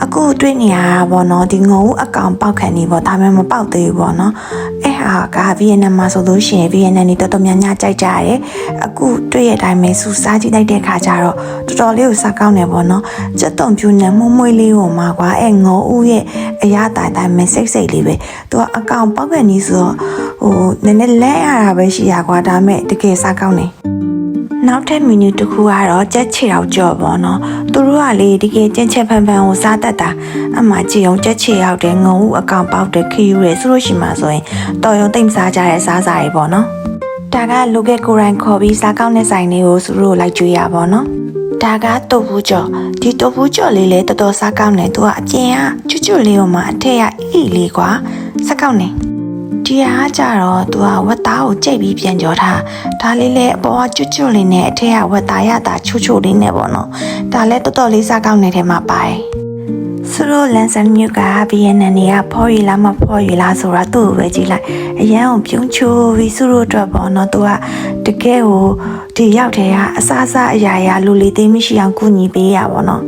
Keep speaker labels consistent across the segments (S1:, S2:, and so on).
S1: အခုတွေ့နေရတာပေါ့နော်ဒီငုံအကောင်ပေါက်ခံနေပေါ့ဒါမှမပေါက်သေးဘူးပေါ့နော်အဲ့ဟာကဗီယက်နမ်မှာဆိုလို့ရှိရင်ဗီယက်နမ်နေတော်တော်များများကြိုက်ကြရတယ်အခုတွေ့ရတဲ့အတိုင်းပဲစူစားကြည့်လိုက်တဲ့ခါကျတော့တော်တော်လေးကိုစားကောင်းတယ်ပေါ့နော်စက်တုံပြူနဲ့မှုမွေးလေးကိုမှာကွာအဲ့ငုံဦးရဲ့အရာတိုင်းပဲစိတ်လေးပဲသူကအကောင်ပေါက်ခံနေဆိုတော့နည်းနည်းလဲရတာပဲရှိရကွာဒါမဲ့တကယ်စားကောင်းတယ်နောက်ထပ်မီနူတစ်ခုကတော့ကြက်ချီရောက်ကြော်ပေါ့နော်သူတို့ကလေတကယ်ကျင်းချက်ဖန်ကိုစားတတ်တာအမှကြည်အောင်ကြက်ချီရောက်တဲ့ငုံဦးအကောင်ပေါက်တဲ့ခယူရဲဆိုလို့ရှိမှဆိုရင်တော်ရုံတိမ်စားကြတဲ့စားစာတွေပေါ့နော်ဒါကလူကကိုရိုင်းခေါ်ပြီးစားကောင်းတဲ့ဆိုင်လေးကိုသူတို့လိုက်ကြွေးရပေါ့နော်ဒါကတုပ်ဘူးကြော်ဒီတုပ်ဘူးကြော်လေးလေတော်တော်စားကောင်းတယ်သူကအပြင်ကကျွတ်လေးကိုမှအထက်ကအေးလေးကွာစားကောင်းတယ်ဒီဟာကြတော့သူကဝက်သားကိုကြိတ်ပြီးပြန်ကြောထားဒါလေးလည်းအပေါ်ကကျွတ်လေးနဲ့အထက်ကဝက်သားရတာချိုးလေးနဲ့ပေါ့နော်ဒါလည်းတော်တော်လေးစားကောင်းတဲ့ထဲမှာပါတယ်သူတို့လန်ဆန်မြူကဗီယက်နမ်နေကဖော်ရလားမဖော်ရလားဆိုတာသူ့ကိုပဲကြည့်လိုက်အရန်ကိုပြုံးချိုးပြီးသူတို့အတွက်ပေါ့နော်သူကတကယ်ကိုဒီရောက်တဲ့ကအစားအရာလူလေးသိမရှိအောင်ကူညီပေးရပါတော့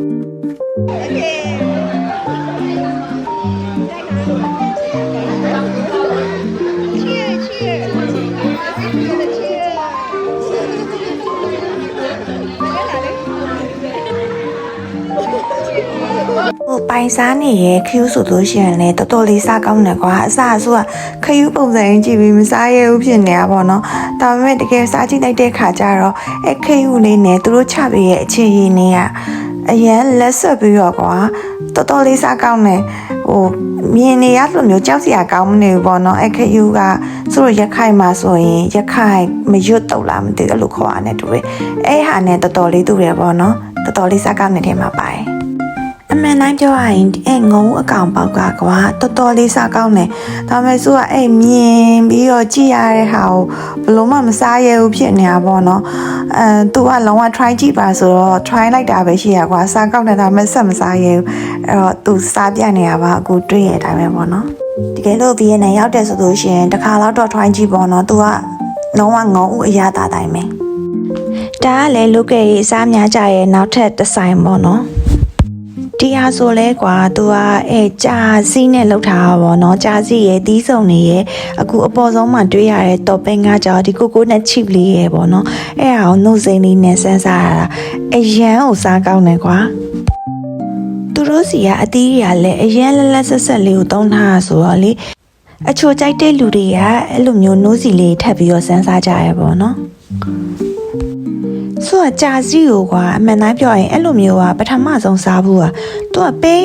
S1: ပိုင်စားနေရဲ့ခ ्यू ဆိုလို့ရှိရင်လည်းတော်တော်လေးစားကောင်းတယ်ကွာအစားဆိုကခ ्यू ပုံစံကြည့်ပြီးမစားရဘူးဖြစ်နေတာပေါ့နော်ဒါပေမဲ့တကယ်စားကြည့်လိုက်တဲ့ခါကျတော့အဲ့ခ ्यू လေးနဲ့သူတို့ချပေးရဲ့အခြေရင်းနဲ့ကအရန်လက်ဆက်ပြီးတော့ကွာတော်တော်လေးစားကောင်းတယ်မြင်နေရလို့မျိုးကြောက်စရာကောင်းမနေဘူးပေါ့နော်အဲ့ခ ्यू ကသူတို့ရက်ခိုင်မှာဆိုရင်ရက်ခိုင်မရွတ်တော့လားမသိဘူးလို့ခေါ်ရတယ်တူတယ်အဲ့ဟာနဲ့တော်တော်လေးတူတယ်ပေါ့နော်တော်တော်လေးစားကောင်းတဲ့ထဲမှာပါတယ်အမှန်တိုင်းပြောရရင်အဲ့ငုံအကောင်ပေါက်ကကွာတော်တော်လေးစားကောင်းတယ်ဒါပေမဲ့သူကအဲ့မြင်ပြီးတော့ကြည့်ရတဲ့ဟာကိုဘလို့မှမစားရဘူးဖြစ်နေတာပေါ့နော်သူကလုံးဝ try ကြည့်ပါဆိုတော့ try လိုက်တာပဲရှိရကွာစားကောင်းတယ်ဒါပေမဲ့ဆက်မစားရဘူးအဲ့တော့သူစားပြနေရပါအခုတွေ့ရတဲ့အတိုင်းပဲပေါ့နော်တကယ်လို့ဗီယက်နမ်ရောက်တယ်ဆိုလို့ရှိရင်တစ်ခါတော့ try ကြည့်ပေါ့နော်သူကလုံးဝငုံဦးအရာသားတိုင်းပဲဒါကလည်းလူကယ်ရေးအစားများကြရဲ့နောက်ထပ်တစ်ဆိုင်ပေါ့နော်ဒီဟာဆိုလဲကွာသူကကြာစီးနဲ့လောက်ထားတာပေါ့နော်ကြာစီးရဲ့တီးစုံနေရဲ့အခုအပေါ်ဆုံးမှာတွေ့ရတဲ့တော့ပင်းကကြောင့်ဒီကိုနဲ့ chip လေးရဲ့ပေါ့နော်အဲ့ဟာကိုနှုတ်စိမ်းလေးနဲ့ဆန်းစားရတာအရန်ကိုစားကောင်းတယ်ကွာသူတို့စီကအသီးတွေကလည်းအရန်လက်ဆက်လေးကိုသုံးထားတာဆိုတော့လေအချိုကြိုက်တဲ့လူတွေကအဲ့လိုမျိုးနှိုးစီလေးထပ်ပြီးတော့ဆန်းစားကြရပေါ့နော်ဆိုတော့ကြာစီကိုကွာအမှန်တိုင်းပြောရင်အဲ့လိုမျိုးကပထမဆုံးစားဘူးကသူကပေး